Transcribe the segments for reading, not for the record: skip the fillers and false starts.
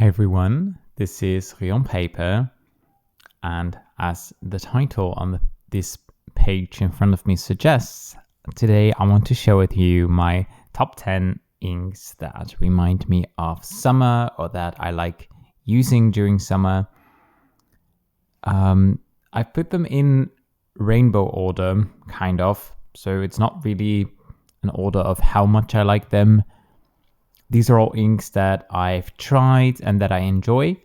Hi everyone, this is Rion Paper, and as the title on this page in front of me suggests, today I want to share with you my top 10 inks that remind me of summer or that I like using during summer. I put them in rainbow order, kind of, so it's not really an order of how much I like them. These are all inks that I've tried and that I enjoy.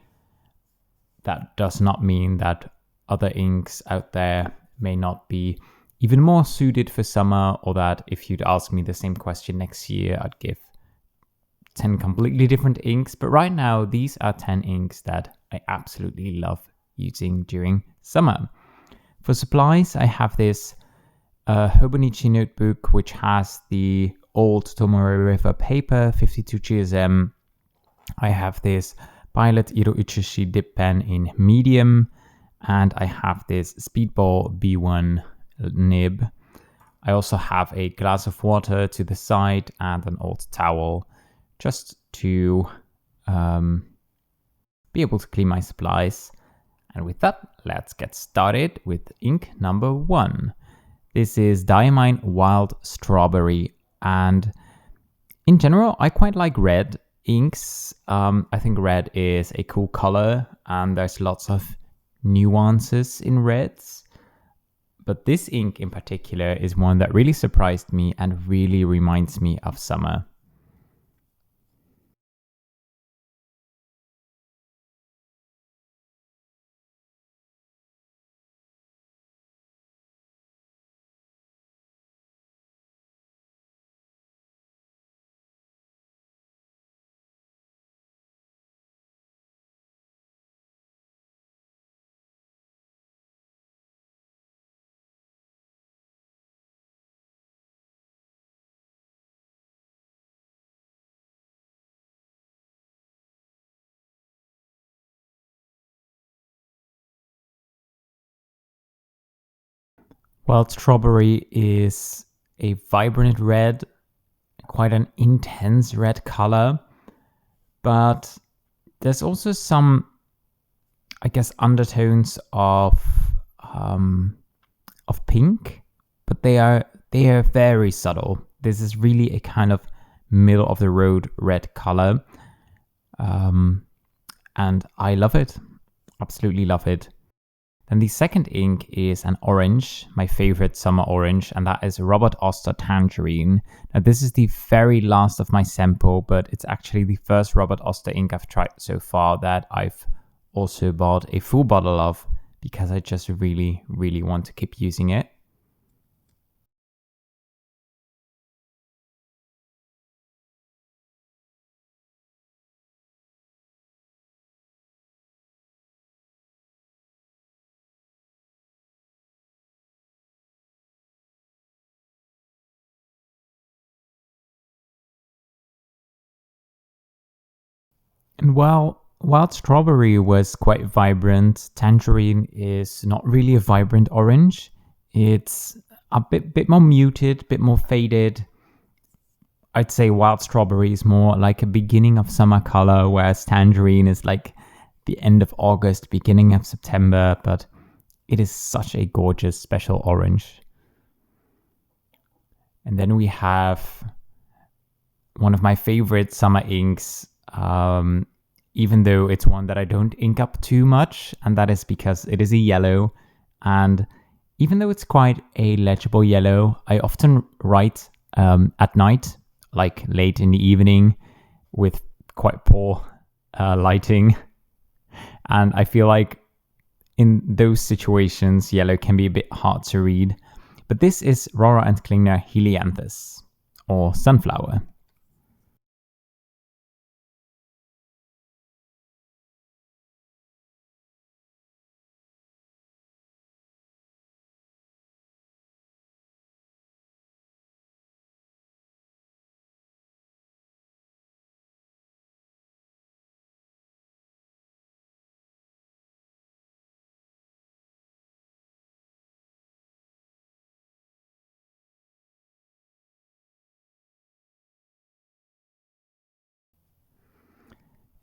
That does not mean that other inks out there may not be even more suited for summer, or that if you'd ask me the same question next year, I'd give 10 completely different inks. But right now, these are 10 inks that I absolutely love using during summer. For supplies, I have this Hobonichi notebook, which has the old Tomorrow River paper, 52 GSM. I have this Pilot Iro Ichishi dip pen in medium, and I have this Speedball B1 nib. I also have a glass of water to the side and an old towel, just to be able to clean my supplies. And with that, let's get started with ink number 1. This is Diamine Wild Strawberry, and in general, I quite like red inks. I think red is a cool color, and there's lots of nuances in reds. But this ink in particular is one that really surprised me and really reminds me of summer. Wild Strawberry is a vibrant red, quite an intense red color, but there's also some, I guess, undertones of pink, but they are very subtle. This is really a kind of middle of the road red color, and I love it, absolutely love it. Then the second ink is an orange, my favorite summer orange, and that is Robert Oster Tangerine. Now this is the very last of my sample, but it's actually the first Robert Oster ink I've tried so far that I've also bought a full bottle of, because I just really, really want to keep using it. And while Wild Strawberry was quite vibrant, Tangerine is not really a vibrant orange. It's a bit more muted, bit more faded. I'd say Wild Strawberry is more like a beginning of summer color, whereas Tangerine is like the end of August, beginning of September, but it is such a gorgeous special orange. And then we have one of my favorite summer inks, even though it's one that I don't ink up too much, and that is because it is a yellow. And even though it's quite a legible yellow, I often write at night, like late in the evening, with quite poor lighting. And I feel like in those situations, yellow can be a bit hard to read. But this is rohrer&klingner Helianthus, or sunflower.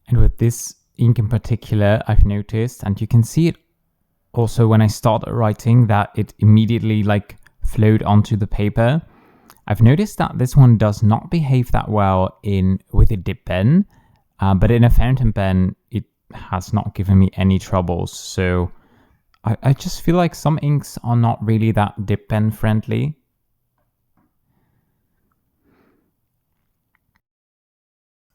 And with this ink in particular, I've noticed, and you can see it also when I started writing, that it immediately like flowed onto the paper. I've noticed that this one does not behave that well with a dip pen, but in a fountain pen, it has not given me any troubles. So I just feel like some inks are not really that dip pen friendly.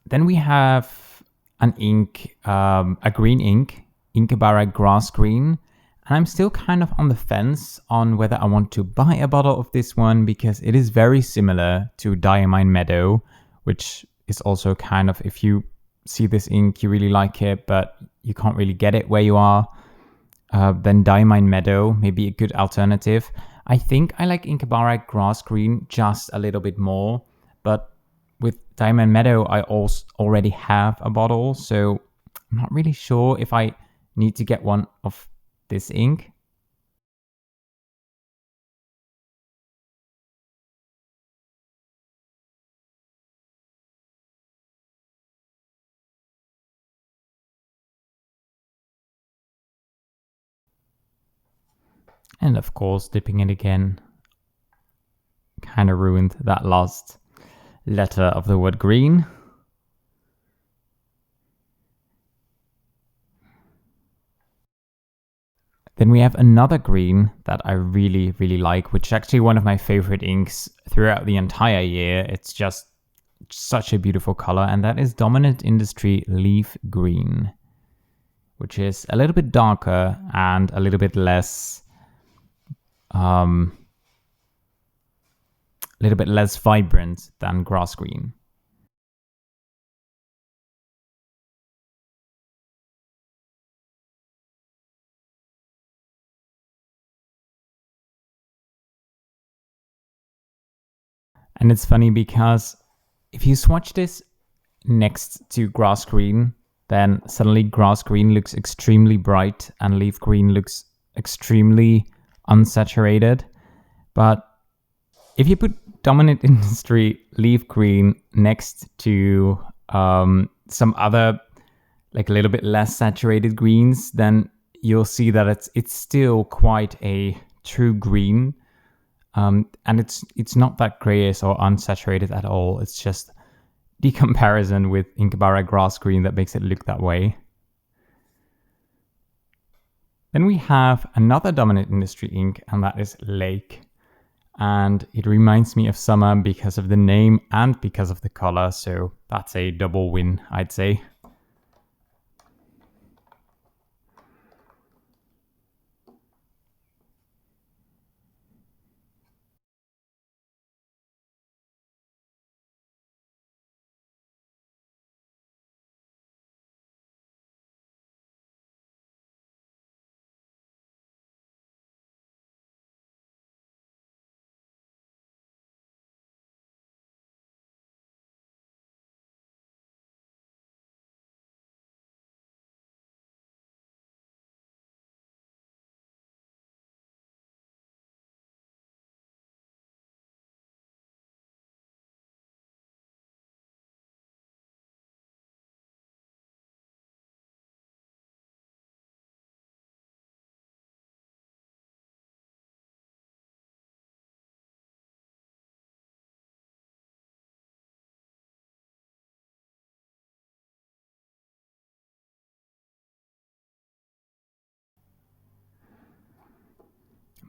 Then we have an ink, a green ink, Inkabara Grass Green. And I'm still kind of on the fence on whether I want to buy a bottle of this one, because it is very similar to Diamine Meadow, which is also kind of, if you see this ink, you really like it, but you can't really get it where you are, then Diamine Meadow may be a good alternative. I think I like Inkabara Grass Green just a little bit more, but with Diamond Meadow, I also already have a bottle, so I'm not really sure if I need to get one of this ink. And of course, dipping it again kind of ruined that last letter of the word green. Then we have another green that I really, really like, which is actually one of my favorite inks throughout the entire year. It's just such a beautiful color, and that is Dominant Industry Leaf Green, which is a little bit darker and a little bit less vibrant than grass green. And it's funny because if you swatch this next to grass green, then suddenly grass green looks extremely bright and leaf green looks extremely unsaturated. But if you put Dominant Industry leaf green next to some other like a little bit less saturated greens, then you'll see that it's still quite a true green. And it's not that grayish or unsaturated at all. It's just the comparison with Inkabara Grass Green that makes it look that way. Then we have another Dominant Industry ink, and that is Lake. And it reminds me of summer because of the name and because of the color, so that's a double win, I'd say.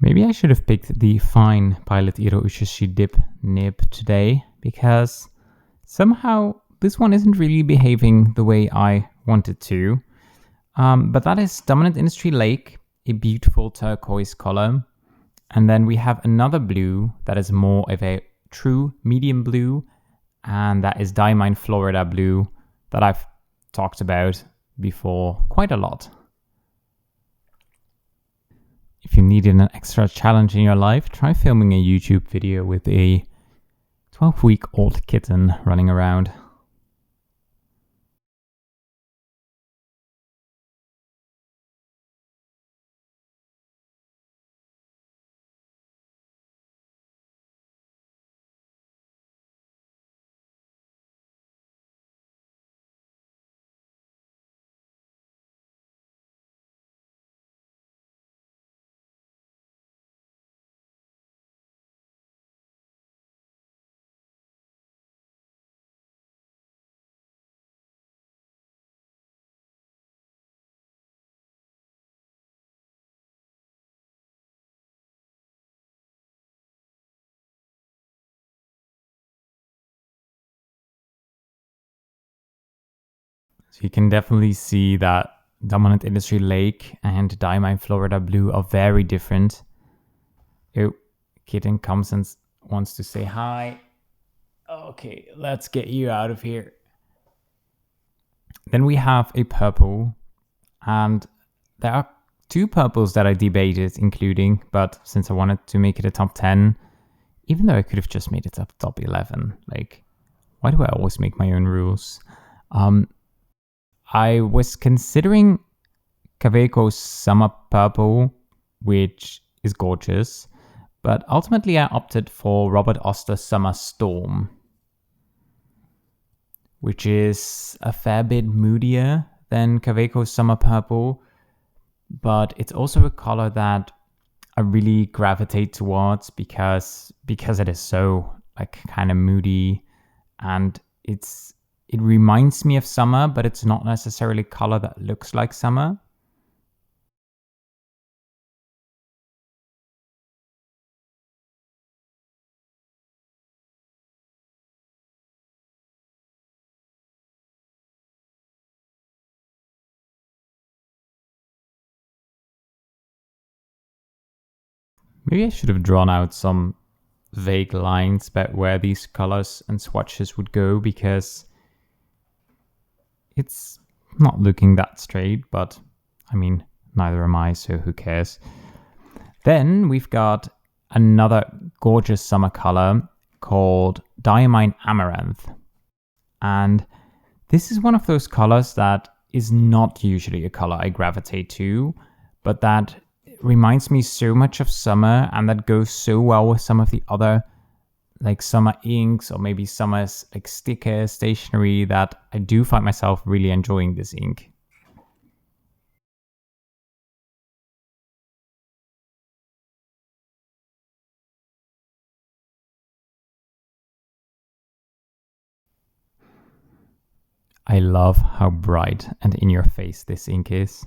Maybe I should have picked the fine Pilot Iro Ushishi dip nib today, because somehow this one isn't really behaving the way I wanted to. But that is Dominant Industry Lake, a beautiful turquoise color. And then we have another blue that is more of a true medium blue, and that is Diamine Florida Blue that I've talked about before quite a lot. If you needed an extra challenge in your life, try filming a YouTube video with a 12-week-old kitten running around. So you can definitely see that Dominant Industry Lake and Diamine Florida Blue are very different. Oh, Kitten comes and wants to say hi. Okay, let's get you out of here. Then we have a purple, and there are two purples that I debated including, but since I wanted to make it a top 10, even though I could have just made it a top 11, like, why do I always make my own rules? I was considering Kaweco's Summer Purple, which is gorgeous, but ultimately I opted for Robert Oster's Summer Storm, which is a fair bit moodier than Kaweco's Summer Purple, but it's also a color that I really gravitate towards because it is so like kind of moody, and it reminds me of summer, but it's not necessarily color that looks like summer. Maybe I should have drawn out some vague lines about where these colors and swatches would go, because it's not looking that straight, but I mean, neither am I, so who cares? Then we've got another gorgeous summer color called Diamine Amaranth. And this is one of those colors that is not usually a color I gravitate to, but that reminds me so much of summer, and that goes so well with some of the other like summer inks or maybe summer's like sticker stationery, that I do find myself really enjoying this ink. I love how bright and in your face this ink is.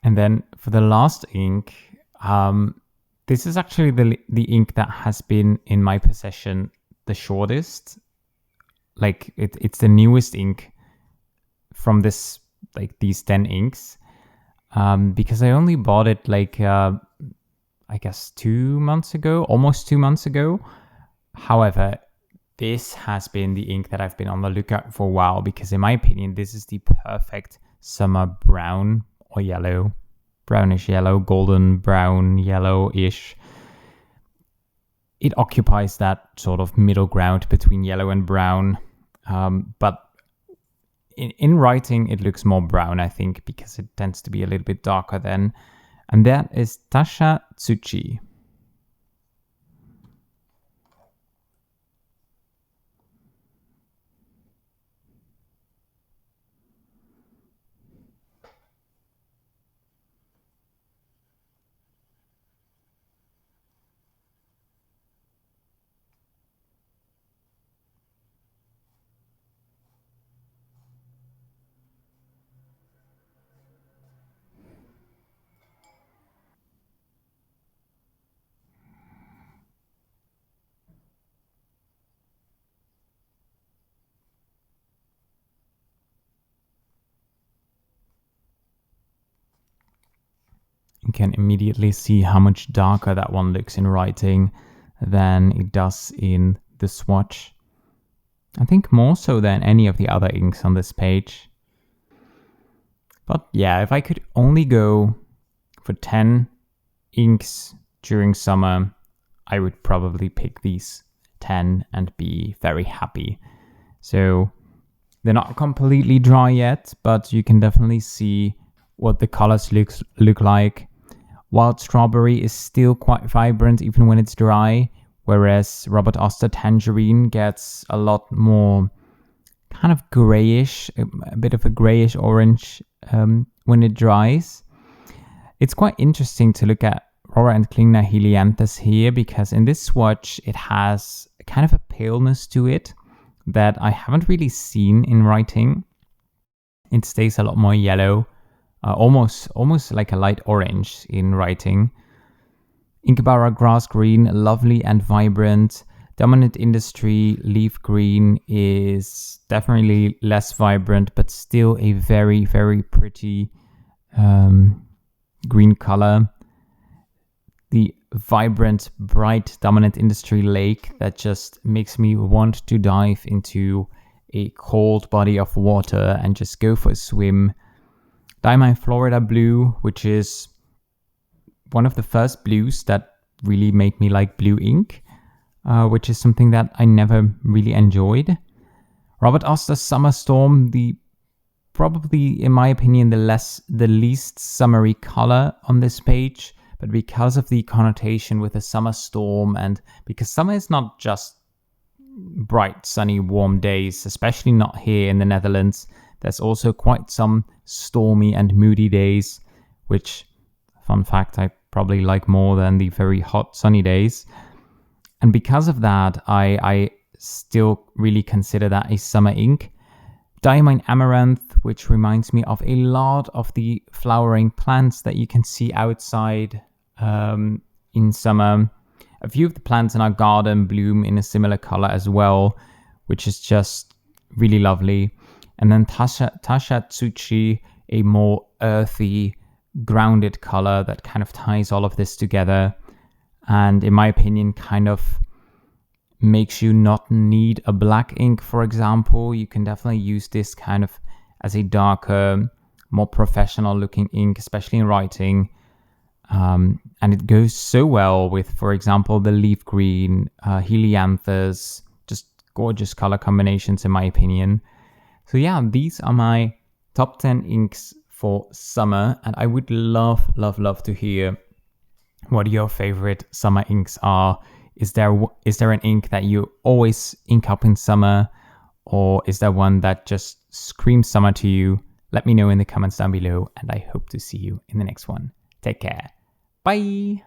And then for the last ink, this is actually the ink that has been in my possession the shortest. Like it's the newest ink from this, like these 10 inks, because I only bought it like I guess 2 months ago, almost 2 months ago. However, this has been the ink that I've been on the lookout for a while, because in my opinion, this is the perfect summer brown or yellow, brownish yellow, golden brown, yellow-ish. It occupies that sort of middle ground between yellow and brown, but in writing, it looks more brown, I think, because it tends to be a little bit darker then. And that is Tasha Tsuchi. You can immediately see how much darker that one looks in writing than it does in the swatch. I think more so than any of the other inks on this page. But yeah, if I could only go for 10 inks during summer I would probably pick these 10 and be very happy. So they're not completely dry yet, but you can definitely see what the colors look like. Wild Strawberry is still quite vibrant even when it's dry, whereas Robert Oster Tangerine gets a lot more kind of grayish, a bit of a grayish orange when it dries. It's quite interesting to look at rohrer&klingner Helianthus here, because in this swatch it has kind of a paleness to it that I haven't really seen in writing. It stays a lot more yellow, almost like a light orange in writing. Inkabara Grass Green, lovely and vibrant. Dominant Industry Leaf Green is definitely less vibrant, but still a very, very pretty green color. The vibrant, bright Dominant Industry Lake that just makes me want to dive into a cold body of water and just go for a swim. Diamine Florida Blue, which is one of the first blues that really made me like blue ink, which is something that I never really enjoyed. Robert Oster Summer Storm, probably, in my opinion, the least summery color on this page, but because of the connotation with a summer storm, and because summer is not just bright, sunny, warm days, especially not here in the Netherlands, there's also quite some stormy and moody days, which, fun fact, I probably like more than the very hot, sunny days. And because of that, I still really consider that a summer ink. Diamine Amaranth, which reminds me of a lot of the flowering plants that you can see outside in summer. A few of the plants in our garden bloom in a similar color as well, which is just really lovely. And then Tasha Tsuchi, a more earthy, grounded color that kind of ties all of this together. And in my opinion, kind of makes you not need a black ink, for example. You can definitely use this kind of as a darker, more professional looking ink, especially in writing. And it goes so well with, for example, the leaf green, Helianthus, just gorgeous color combinations in my opinion. So yeah, these are my top 10 inks for summer, and I would love to hear what your favorite summer inks are. Is there an ink that you always ink up in summer, or is there one that just screams summer to you? Let me know in the comments down below, and I hope to see you in the next one. Take care. Bye!